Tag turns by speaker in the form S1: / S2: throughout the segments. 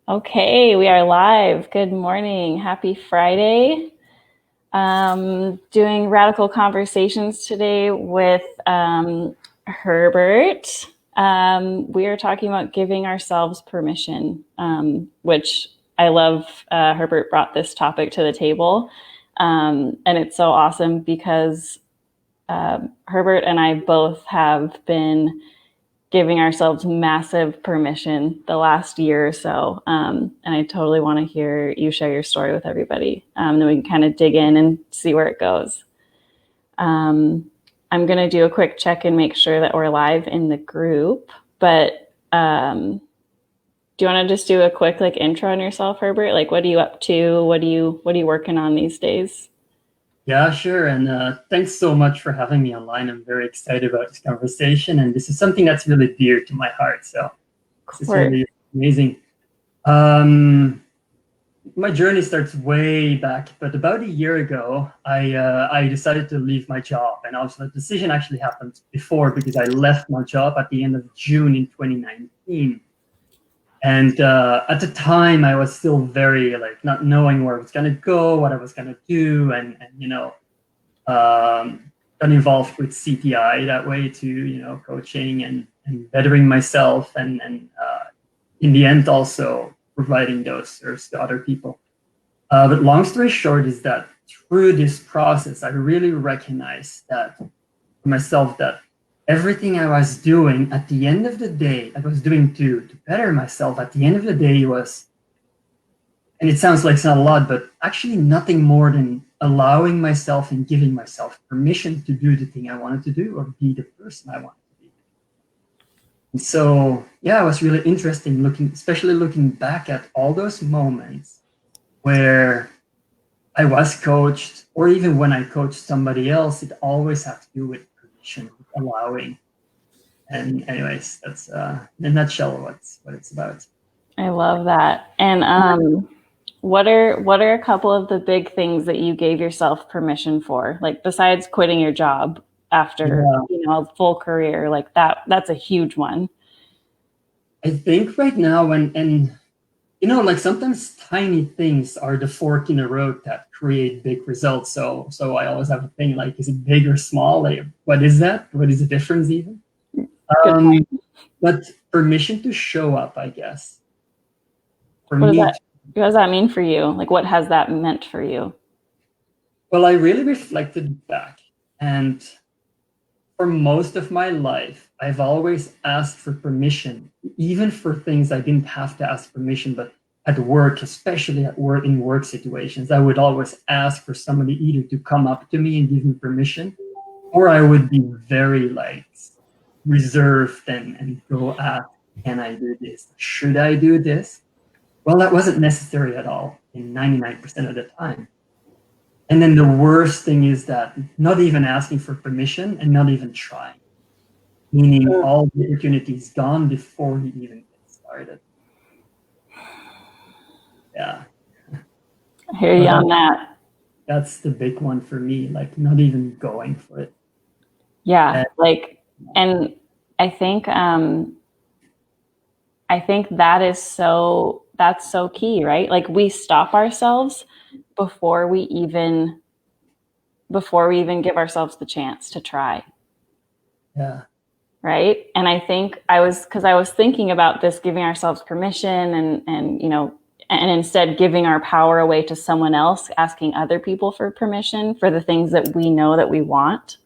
S1: Okay, we are live. Good morning. Happy Friday. Doing radical conversations today with Herbert. We are talking about giving ourselves permission, which I love. Herbert brought this topic to the table. And it's so awesome because Herbert and I both have been giving ourselves massive permission the last year or so. And I totally want to hear you share your story with everybody. Then we can kind of dig in and see where it goes. I'm going to do a quick check and make sure that we're live in the group. But do you want to just do a quick intro on yourself, Herbert? What are you up to? What are you working on these days?
S2: Yeah, sure. And thanks so much for having me online. I'm very excited about this conversation. And this is something that's really dear to my heart. So this is really amazing. My journey starts way back, but about a year ago, I decided to leave my job. And also the decision actually happened before because I left my job at the end of June in 2019. And at the time, I was still very not knowing where I was gonna go, what I was gonna do, and got involved with CTI that way to coaching and bettering myself and in the end also providing those serves to other people. But long story short is that through this process, I really recognized that for myself that everything I was doing at the end of the day, I was doing to better myself. At the end of the day was, and it sounds like it's not a lot, but actually nothing more than allowing myself and giving myself permission to do the thing I wanted to do or be the person I wanted to be. And so, yeah, it was really interesting especially looking back at all those moments where I was coached, or even when I coached somebody else, it always had to do with permission, with allowing. And anyways, that's in a nutshell what it's about.
S1: I love that. And what are a couple of the big things that you gave yourself permission for? Besides quitting your job after a full career, that's a huge one.
S2: I think right now and sometimes tiny things are the fork in the road that create big results. So I always have a thing is it big or small? What is that? What is the difference even? But permission to show up, I guess.
S1: What does that mean for you? What has that meant for you?
S2: Well, I really reflected back, and for most of my life, I've always asked for permission, even for things I didn't have to ask permission, but at work, especially in work situations, I would always ask for somebody either to come up to me and give me permission, or I would be very reserved and go ask, can I do this? Should I do this? Well, that wasn't necessary at all in 99% of the time. And then the worst thing is that not even asking for permission and not even trying, meaning all the opportunities gone before you even get started. Yeah.
S1: I hear you on that.
S2: That's the big one for me, not even going for it.
S1: Yeah, and I think that's so key, right? We stop ourselves before we even give ourselves the chance to try.
S2: Yeah.
S1: Right. And I think I was thinking about this, giving ourselves permission and instead giving our power away to someone else, asking other people for permission for the things that we know that we want.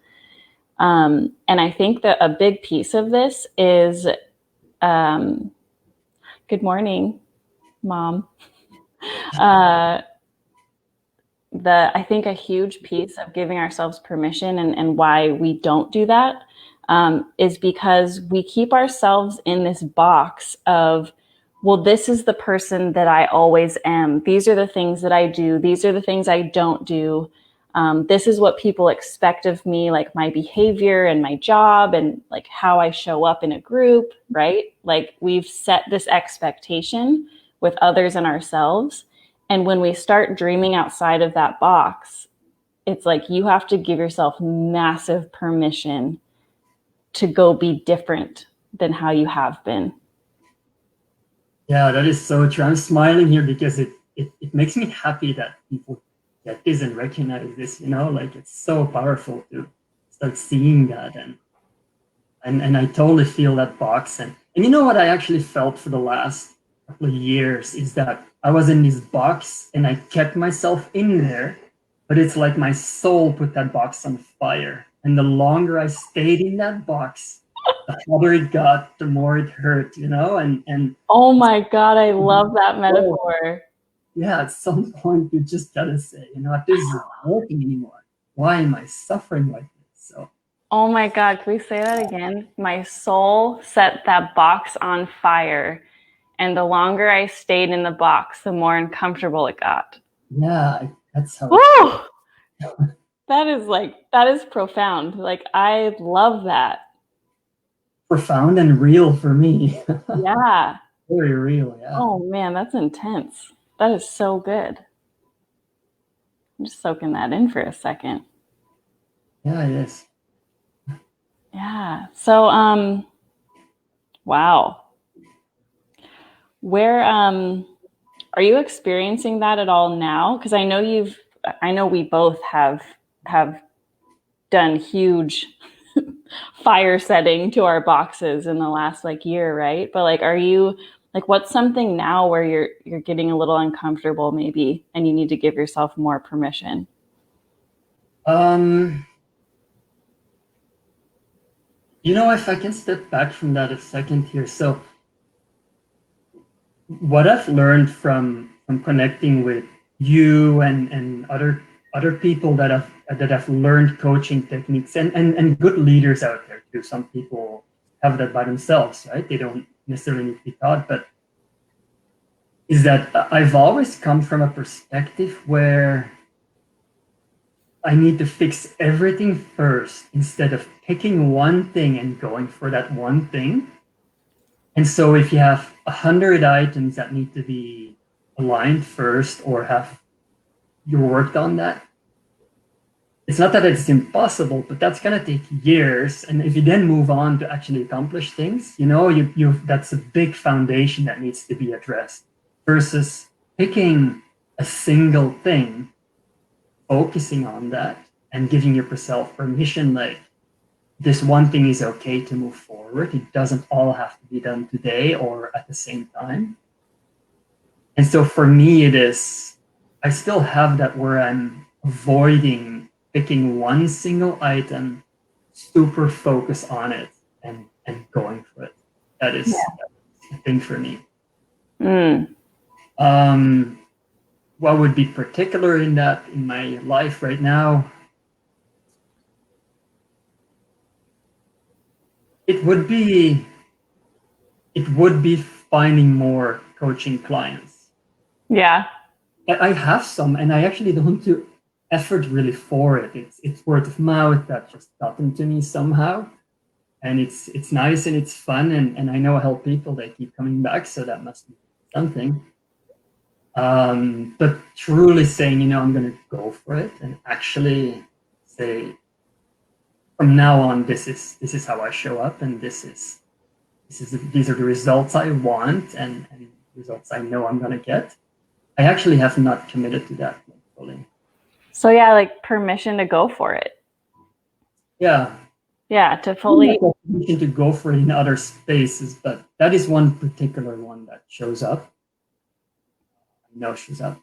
S1: And I think that a big piece of this is, good morning, Mom. I think a huge piece of giving ourselves permission and why we don't do that is because we keep ourselves in this box of, well, this is the person that I always am. These are the things that I do. These are the things I don't do. This is what people expect of me, my behavior and my job and how I show up in a group, right? We've set this expectation with others and ourselves. And when we start dreaming outside of that box, it's you have to give yourself massive permission to go be different than how you have been.
S2: Yeah, that is so true. I'm smiling here because it makes me happy that people get this and recognize this, like it's so powerful to start seeing that. And I totally feel that box. And you know what I actually felt for the last couple of years is that I was in this box and I kept myself in there, but it's like my soul put that box on fire. And the longer I stayed in that box, the hotter it got, the more it hurt, and
S1: Oh my God, I love that
S2: oh,
S1: metaphor.
S2: yeah, at some point you just gotta say, this isn't working anymore. Why am I suffering like this? So
S1: Oh my God, can we say that again? My soul set that box on fire, and the longer I stayed in the box, the more uncomfortable it got.
S2: yeah, that's how it
S1: Woo!
S2: feels.
S1: That is profound. Like, I love that.
S2: Profound and real for me.
S1: Yeah.
S2: Very real, yeah.
S1: Oh man, that's intense. That is so good. I'm just soaking that in for a second.
S2: Yeah, it is.
S1: Yeah. So, wow. Where are you experiencing that at all now? Because I know we both have done huge fire setting to our boxes in the last like year, right? But like, are you like, what's something now where you're getting a little uncomfortable maybe, and you need to give yourself more permission?
S2: Um, if I can step back from that a second here. So what I've learned from connecting with you and other people that have learned coaching techniques and good leaders out there too. Some people have that by themselves, right? They don't necessarily need to be taught, but is that I've always come from a perspective where I need to fix everything first instead of picking one thing and going for that one thing. And so if you have 100 items that need to be aligned first or have you worked on that, it's not that it's impossible, but that's gonna take years. And if you then move on to actually accomplish things, you that's a big foundation that needs to be addressed versus picking a single thing, focusing on that and giving yourself permission, like this one thing is okay to move forward. It doesn't all have to be done today or at the same time. And so for me, I still have that where I'm avoiding picking one single item, super focus on it and going for it. That's the thing for me.
S1: Mm.
S2: Um, what would be particular in that in my life right now? It would be finding more coaching clients.
S1: Yeah.
S2: I have some, and I actually don't do effort really for it. It's word of mouth that just gotten to me somehow, and it's nice and it's fun, and I know I help people. They keep coming back, so that must be something. But truly saying, I'm going to go for it and actually say, from now on, this is how I show up, and these are the results I want, and results I know I'm going to get. I actually have not committed to that fully.
S1: So yeah, like permission to go for it.
S2: Yeah,
S1: Yeah, to
S2: I
S1: fully.
S2: have permission to go for it in other spaces, but that is one particular one that shows up. I know shows up.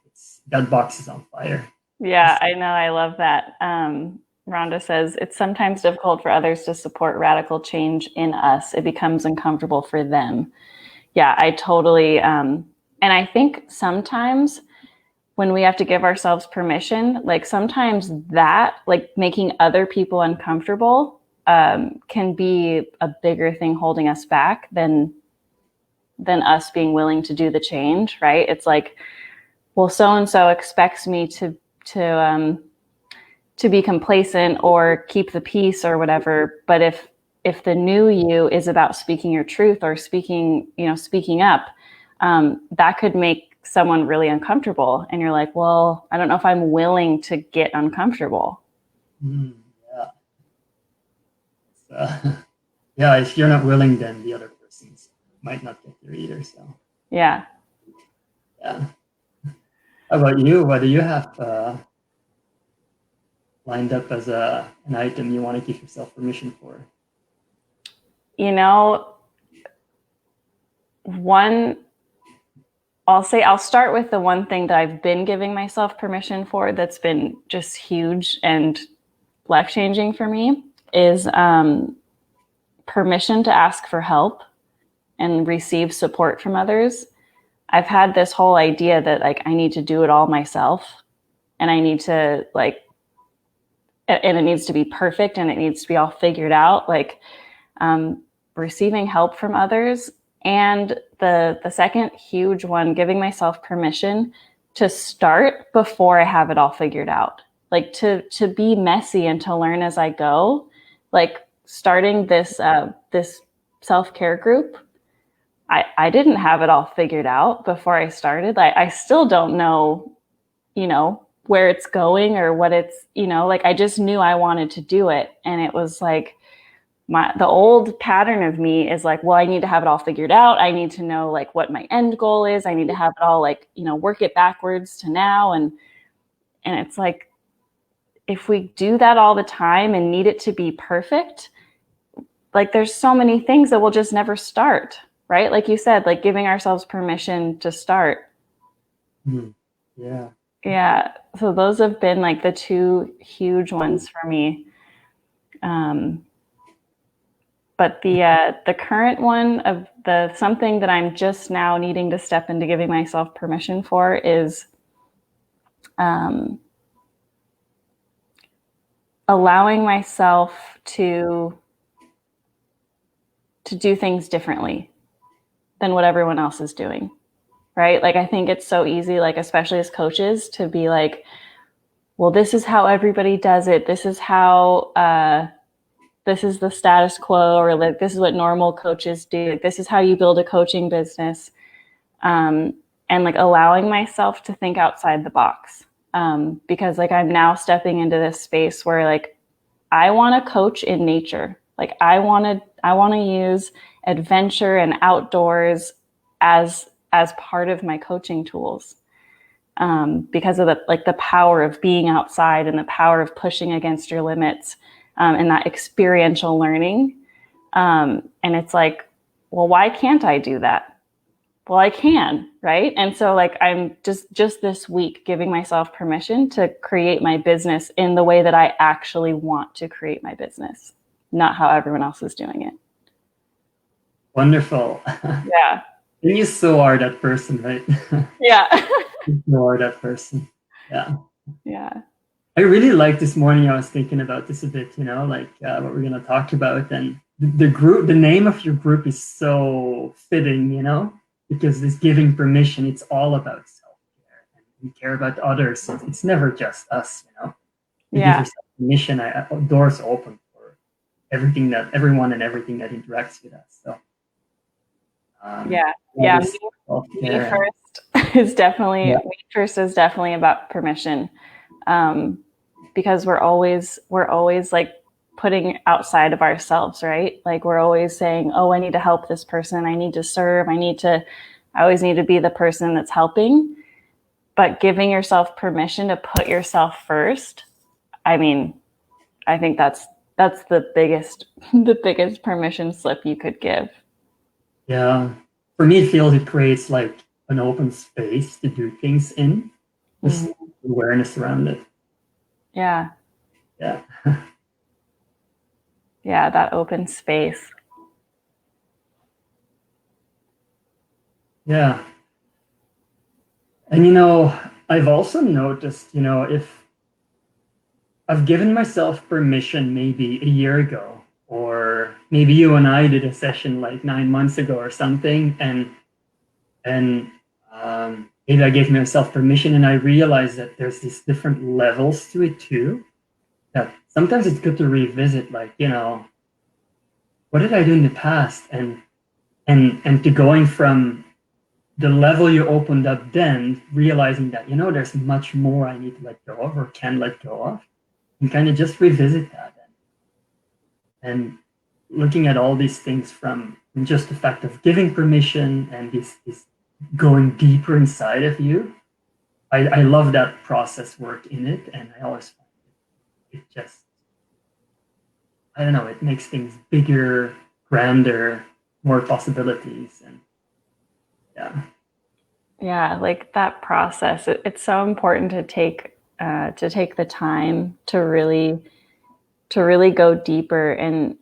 S2: That box is on fire.
S1: Yeah, I know. I love that. Rhonda says it's sometimes difficult for others to support radical change in us. It becomes uncomfortable for them. Yeah, I totally. And I think sometimes when we have to give ourselves permission, like sometimes that, like making other people uncomfortable, can be a bigger thing holding us back than us being willing to do the change. Right? It's like, well, so and so expects me to to be complacent or keep the peace or whatever. But if the new you is about speaking your truth or speaking up, that could make someone really uncomfortable. And you're like, well, I don't know if I'm willing to get uncomfortable.
S2: Yeah. Yeah, if you're not willing, then the other person might not get there either. So
S1: Yeah.
S2: Yeah. How about you? What do you have lined up as an item you want to give yourself permission for?
S1: You know, I'll start with the one thing that I've been giving myself permission for that's been just huge and life changing for me is permission to ask for help and receive support from others. I've had this whole idea that like I need to do it all myself and I need to like, and it needs to be perfect and it needs to be all figured out. Like receiving help from others. And the second huge one, giving myself permission to start before I have it all figured out. Like to be messy and to learn as I go. Like starting this this self-care group, I didn't have it all figured out before I started. I still don't know, you know, where it's going or what it's, you know, like I just knew I wanted to do it. And it was like, the old pattern of me is like, well, I need to have it all figured out. I need to know like what my end goal is. I need to have it all like, you know, work it backwards to now. And it's like, if we do that all the time and need it to be perfect, like there's so many things that we'll just never start, right? Like you said, like giving ourselves permission to start.
S2: Yeah.
S1: Yeah. So those have been like the two huge ones for me. But the current one of the something that I'm just now needing to step into giving myself permission for is allowing myself to do things differently than what everyone else is doing, right? Like I think it's so easy, like especially as coaches, to be like, well, this is how everybody does it. This is how this is the status quo, or like this is what normal coaches do. Like, this is how you build a coaching business. And like allowing myself to think outside the box. Because like I'm now stepping into this space where like I want to coach in nature. Like I want to use adventure and outdoors as part of my coaching tools. Because of the power of being outside and the power of pushing against your limits. And that experiential learning. And it's like, well, why can't I do that? Well, I can, right? And so like I'm just this week giving myself permission to create my business in the way that I actually want to create my business, not how everyone else is doing it.
S2: Wonderful.
S1: Yeah.
S2: And you so are that person, right?
S1: Yeah.
S2: You are that person. Yeah.
S1: Yeah.
S2: I really like this morning. I was thinking about this a bit, you know, like what we're going to talk about. And the group, the name of your group is so fitting, you know, because this giving permission, it's all about self-care and we care about others. It's never just us, you know. You give yourself permission, doors open for everyone and everything that interacts with us. So,
S1: yeah. Me first is definitely about permission. Because we're always like putting outside of ourselves, right? Like we're always saying, oh, I need to help this person. I need to serve. I always need to be the person that's helping. But giving yourself permission to put yourself first, I mean, I think that's the biggest permission slip you could give.
S2: Yeah. For me, it creates like an open space to do things in, just awareness around it.
S1: Yeah.
S2: Yeah.
S1: Yeah, that open space.
S2: Yeah. And, you know, I've also noticed, you know, if I've given myself permission maybe a year ago, or maybe you and I did a session like 9 months ago or something, and maybe I gave myself permission and I realized that there's these different levels to it too, that sometimes it's good to revisit, like, you know, what did I do in the past? And to going from the level you opened up then, realizing that, you know, there's much more I need to let go of or can let go of, and kind of just revisit that. And looking at all these things from just the fact of giving permission and these going deeper inside of you. I love that process work in it, and I always find it just, I don't know, it makes things bigger, grander, more possibilities, and yeah.
S1: Yeah, like that process. It's so important to take the time to really go deeper and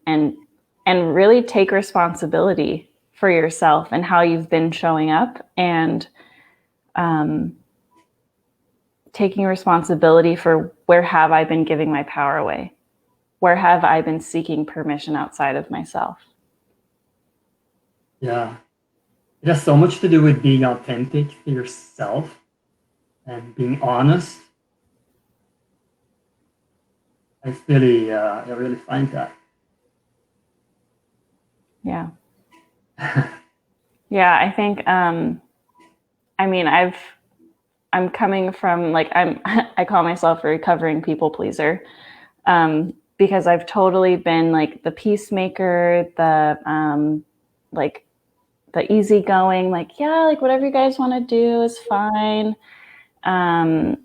S1: really take responsibility for yourself and how you've been showing up, and um, taking responsibility for where have I been giving my power away? Where have I been seeking permission outside of myself?
S2: Yeah. It has so much to do with being authentic to yourself and being honest. I really find that.
S1: Yeah. Yeah, I think I mean I'm coming from like I call myself a recovering people pleaser, because I've totally been like the peacemaker, like the easygoing, like yeah, like whatever you guys want to do is fine, um,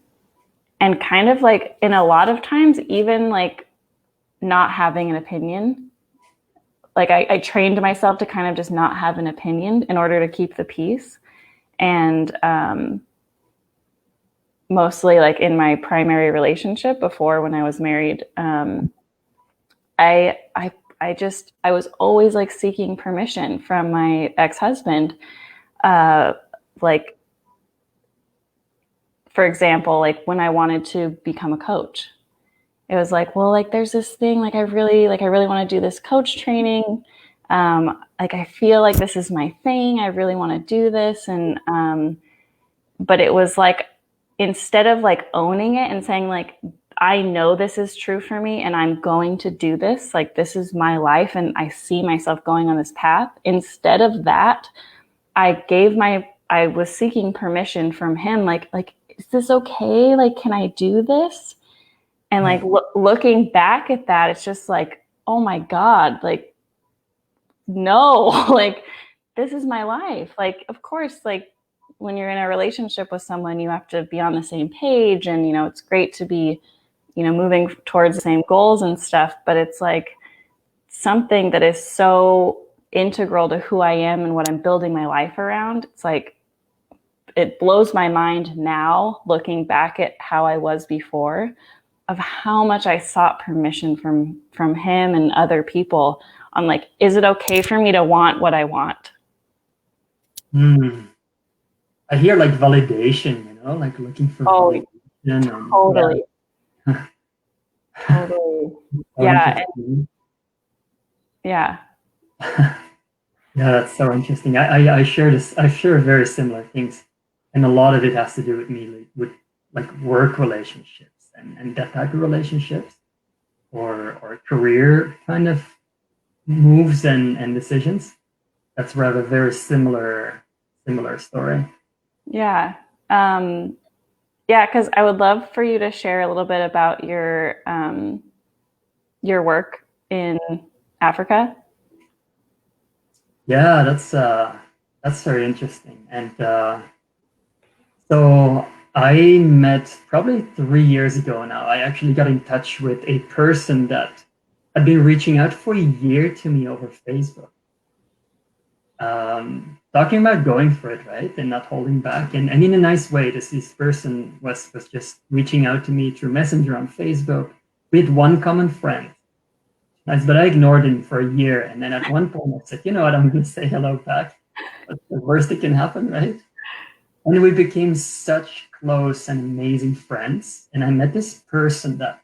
S1: and kind of like in a lot of times even like not having an opinion. Like I trained myself to kind of just not have an opinion in order to keep the peace, and mostly like in my primary relationship before when I was married, I I I was always like seeking permission from my ex-husband. Uh, like for example, like when I wanted to become a coach, it was like, well, like there's this thing, like I really want to do this coach training. Like I feel like this is my thing. I really want to do this, and but it was like instead of like owning it and saying like I know this is true for me and I'm going to do this, like this is my life and I see myself going on this path, instead of that I was seeking permission from him, like is this okay, like can I do this? And like looking back at that, it's just like, oh my god, like no, like this is my life. Like of course, like when you're in a relationship with someone you have to be on the same page, and it's great to be moving towards the same goals and stuff, but it's like something that is so integral to who I am and what I'm building my life around. It's like it blows my mind now looking back at how I was before, of how much I sought permission from him and other people on like, is it okay for me to want what I want?
S2: Hmm. I hear like validation, like looking for
S1: Oh,
S2: validation, and
S1: totally,
S2: yeah.
S1: totally.
S2: So
S1: Yeah, and
S2: interesting.
S1: yeah,
S2: Yeah, that's so interesting. I share this. I share very similar things, and a lot of it has to do with me, like work relationships and that type of relationships, or career kind of moves and decisions. That's where I have a very similar story.
S1: yeah. Um, yeah, because I would love for you to share a little bit about your work in Africa.
S2: Yeah, that's very interesting. And so I met probably 3 years ago now. I actually got in touch with a person that had been reaching out for a year to me over Facebook. Talking about going for it, right? And not holding back. And in a nice way, this person was just reaching out to me through Messenger on Facebook. We had one common friend. Nice, but I ignored him for a year. And then at one point I said, you know what, I'm gonna say hello back. That's the worst that can happen, right? And we became such close and amazing friends. And I met this person that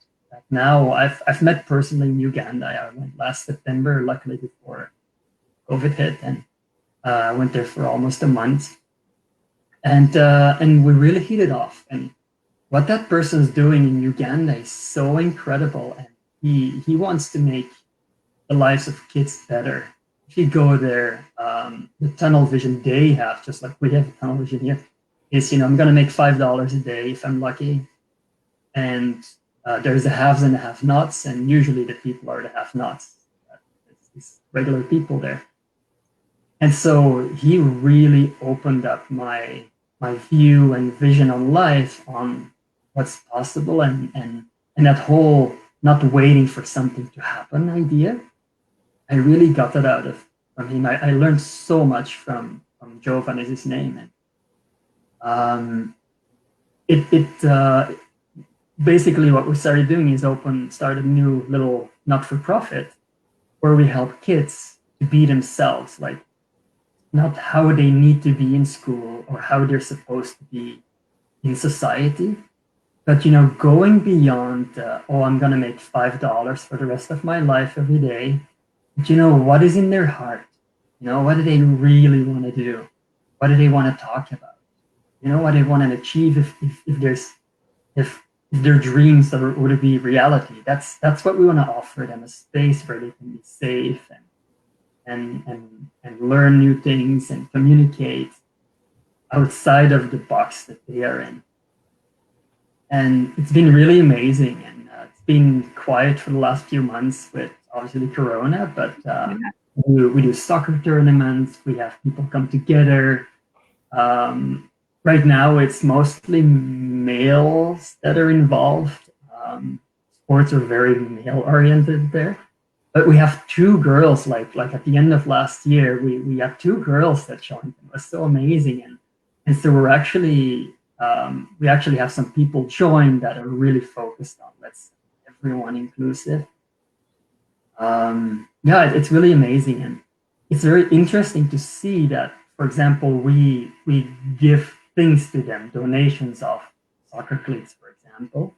S2: now I've met personally in Uganda. I went last September, luckily before COVID hit, and I went there for almost a month. And we really hit it off. And what that person is doing in Uganda is so incredible. And he wants to make the lives of kids better. If you go there, the tunnel vision they have, just like we have a tunnel vision here, is I'm going to make $5 a day if I'm lucky. And there's the haves and the have-nots, and usually the people are the have-nots. It's regular people there. And so he really opened up my view and vision on life, on what's possible, and that whole not waiting for something to happen idea. I really got that out of from him. I learned so much from Jovan is his name, and um, it basically what we started doing is started a new little not for profit where we help kids to be themselves, like not how they need to be in school or how they're supposed to be in society, but going beyond. Oh, I'm gonna make $5 for the rest of my life every day. But what is in their heart? What do they really want to do? What do they want to talk about? What they want to achieve if their dreams were to be reality. That's what we want to offer them, a space where they can be safe and learn new things and communicate outside of the box that they are in. And it's been really amazing. And it's been quiet for the last few months with obviously Corona, but we do soccer tournaments. We have people come together. Right now, it's mostly males that are involved. Sports are very male oriented there. But we have two girls, like at the end of last year, we had two girls that joined. It was so amazing. And so we actually have some people join that are really focused on let's everyone inclusive. Yeah, it's really amazing, and it's very interesting to see that. For example, we give things to them, donations of soccer cleats, for example.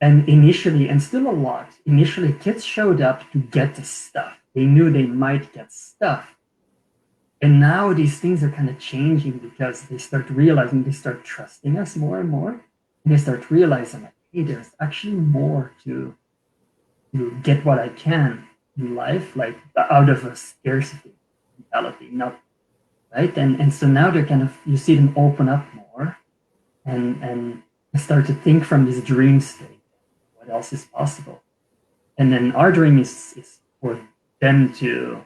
S2: And initially, and still a lot, initially kids showed up to get the stuff. They knew they might get stuff. And now these things are kind of changing because they start realizing, they start trusting us more and more. And they start realizing that, hey, there's actually more to get what I can in life, like out of a scarcity mentality, not right. And so now they're kind of, you see them open up more and start to think from this dream state, what else is possible. And then our dream is for them to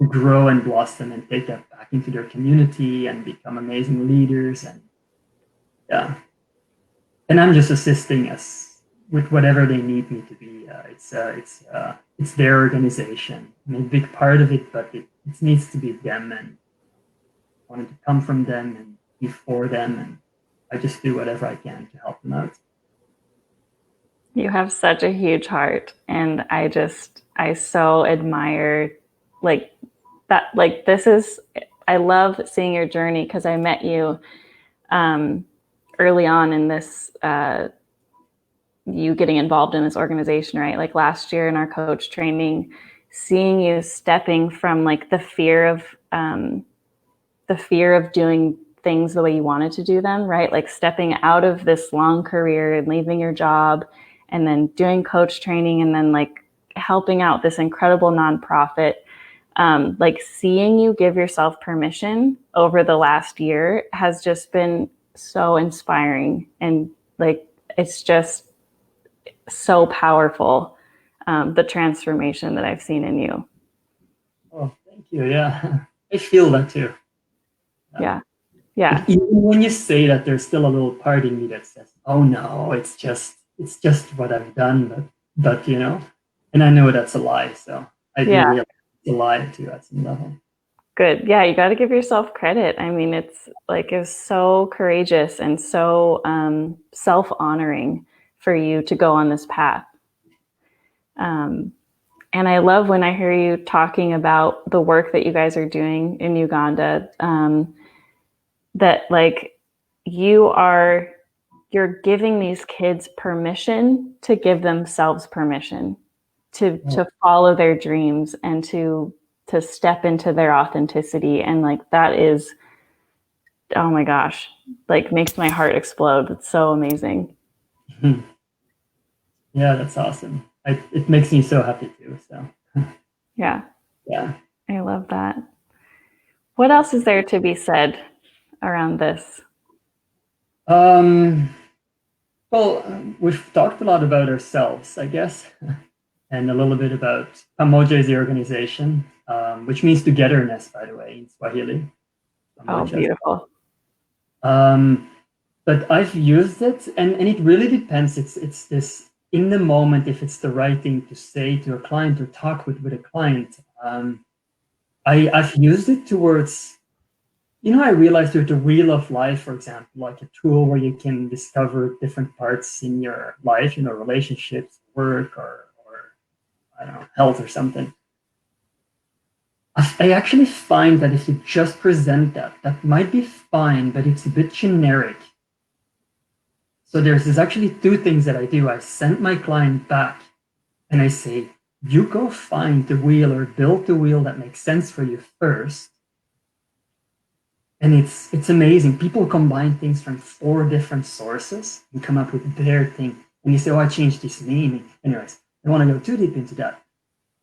S2: grow and blossom and take that back into their community and become amazing leaders. And yeah, and I'm just assisting us with whatever they need me to be. It's their organization. I'm a big part of it, but it needs to be them, and wanted to come from them and be for them, and I just do whatever I can to help them out.
S1: You have such a huge heart, and I so admire like that. Like this is, I love seeing your journey because I met you early on in this, you getting involved in this organization, right? Like last year in our coach training, seeing you stepping from like the fear of doing things the way you wanted to do them, right? Like stepping out of this long career and leaving your job and then doing coach training and then like helping out this incredible nonprofit. Like seeing you give yourself permission over the last year has just been so inspiring. And like, it's just so powerful, the transformation that I've seen in you.
S2: Oh, thank you. Yeah, I feel that too.
S1: Yeah. Yeah.
S2: Even when you say that, there's still a little part in me that says, "Oh no, it's just what I've done." But and I know that's a lie. So I do realize it's a lie too at some level.
S1: Good. Yeah, you got to give yourself credit. I mean, it's so courageous and so self-honoring for you to go on this path. And I love when I hear you talking about the work that you guys are doing in Uganda. That like you're giving these kids permission to give themselves permission to follow their dreams and to step into their authenticity. And like that is, oh my gosh, like makes my heart explode. It's so amazing.
S2: Yeah, that's awesome. It makes me so happy too. So
S1: yeah,
S2: I
S1: love that. What else is there to be said around this?
S2: Well, we've talked a lot about ourselves, I guess, and a little bit about Pamoja is the organization. which means togetherness, by the way, in Swahili.
S1: Oh, beautiful.
S2: But I've used it, and it really depends. It's this in the moment, if it's the right thing to say to a client or talk with a client. I've used it towards, I realized there's the wheel of life, for example, like a tool where you can discover different parts in your life, relationships, work, or I don't know, health or something. I actually find that if you just present that might be fine, but it's a bit generic. So there's actually two things that I do. I send my client back and I say, you go find the wheel or build the wheel that makes sense for you first. And it's amazing. People combine things from 4 different sources and come up with their thing. And you say, oh, I changed this name. Anyways, I don't want to go too deep into that.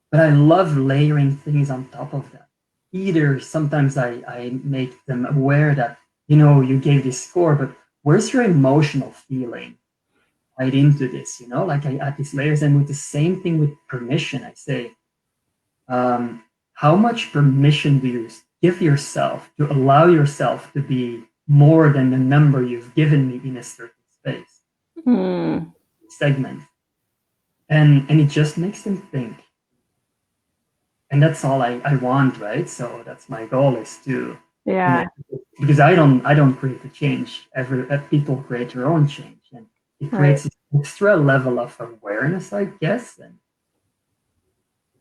S2: But I love layering things on top of that. Either sometimes I make them aware that, you gave this score, but where's your emotional feeling right into this? Like I add these layers, and with the same thing with permission, I say, how much permission do you give yourself to allow yourself to be more than the number you've given me in a certain space, segment? And it just makes them think. And that's all I want, right? So that's my goal, is to, because I don't create the change. People create their own change, and it creates an extra level of awareness, I guess.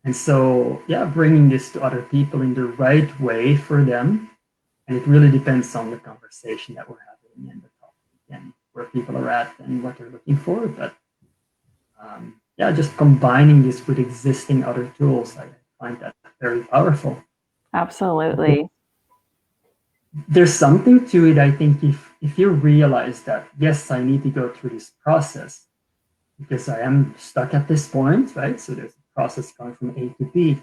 S2: And so, yeah, bringing this to other people in the right way for them. And it really depends on the conversation that we're having and the topic and where people are at and what they're looking for. But yeah, just combining this with existing other tools, I find that very powerful.
S1: Absolutely.
S2: There's something to it, I think, if you realize that, yes, I need to go through this process because I am stuck at this point, right? So there's a process going from A to B.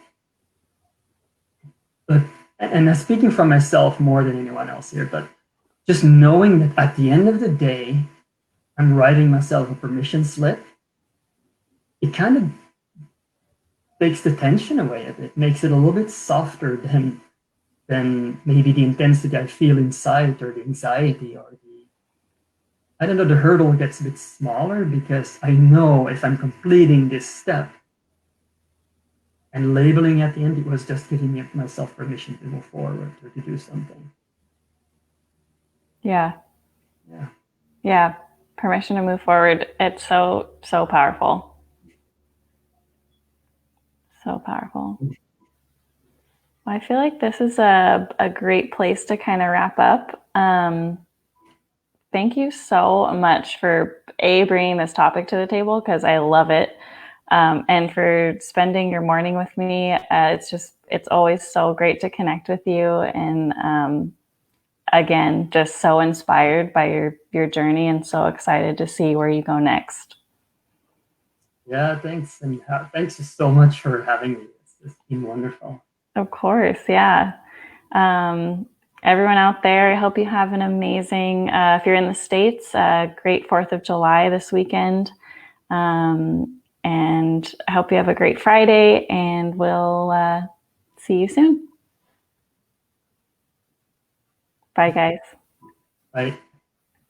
S2: But, and I'm speaking for myself more than anyone else here, but just knowing that at the end of the day, I'm writing myself a permission slip, it kind of takes the tension away a bit, makes it a little bit softer than maybe the intensity I feel inside, or the anxiety, or I don't know, the hurdle gets a bit smaller because I know if I'm completing this step and labeling at the end, it was just giving myself permission to move forward or to do something.
S1: Yeah. Permission to move forward. It's so powerful. So powerful. I feel like this is a great place to kind of wrap up. Thank you so much for bringing this topic to the table, because I love it, and for spending your morning with me. It's always so great to connect with you, and again, just so inspired by your journey, and so excited to see where you go next.
S2: Yeah, thanks, and thanks so much for having me. It's been wonderful.
S1: Of course, yeah. Everyone out there, I hope you have an amazing, if you're in the States, great 4th of July this weekend. And I hope you have a great Friday, and we'll see you soon. Bye, guys.
S2: Bye.